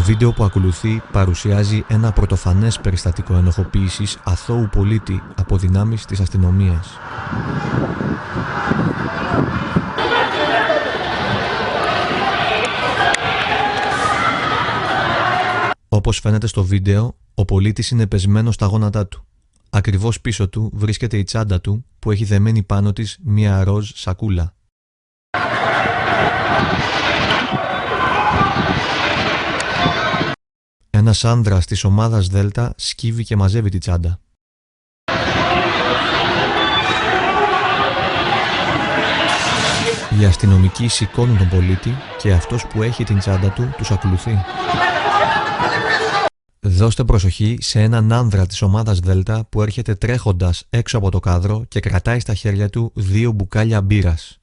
βίντεο που ακολουθεί παρουσιάζει ένα πρωτοφανές περιστατικό ενοχοποίησης αθώου πολίτη από δυνάμεις της αστυνομίας. Όπως φαίνεται στο βίντεο, ο πολίτης είναι πεσμένος στα γόνατά του. Ακριβώς πίσω του βρίσκεται η τσάντα του που έχει δεμένη πάνω της μία ροζ σακούλα. Ένας άνδρας της ομάδας Δέλτα σκύβει και μαζεύει τη τσάντα. Οι αστυνομικοί σηκώνουν τον πολίτη και αυτός που έχει την τσάντα του τους ακολουθεί. Δώστε προσοχή σε έναν άνδρα της ομάδας Δέλτα που έρχεται τρέχοντας έξω από το κάδρο και κρατάει στα χέρια του 2 μπουκάλια μπύρας.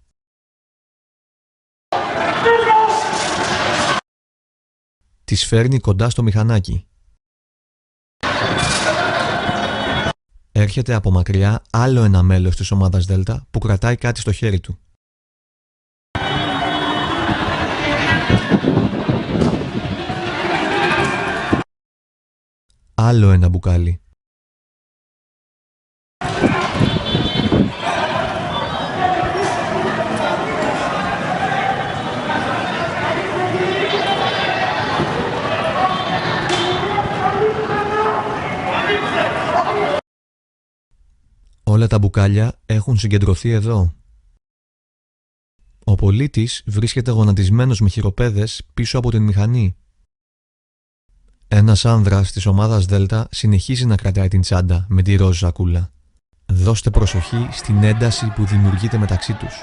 Τις φέρνει κοντά στο μηχανάκι. Έρχεται από μακριά άλλο ένα μέλος της ομάδας Δέλτα που κρατάει κάτι στο χέρι του. Άλλο ένα μπουκάλι. Όλα τα μπουκάλια έχουν συγκεντρωθεί εδώ. Ο πολίτης βρίσκεται γονατισμένος με χειροπέδες πίσω από την μηχανή. Ένας άνδρας της ομάδας Δέλτα συνεχίζει να κρατάει την τσάντα με τη ροζ σακούλα. Δώστε προσοχή στην ένταση που δημιουργείται μεταξύ τους.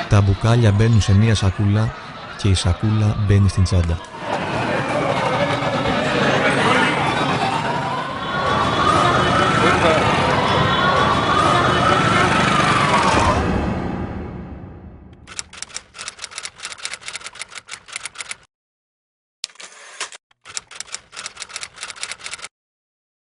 Τα μπουκάλια μπαίνουν σε μία σακούλα και η σακούλα μπαίνει στην τσάντα.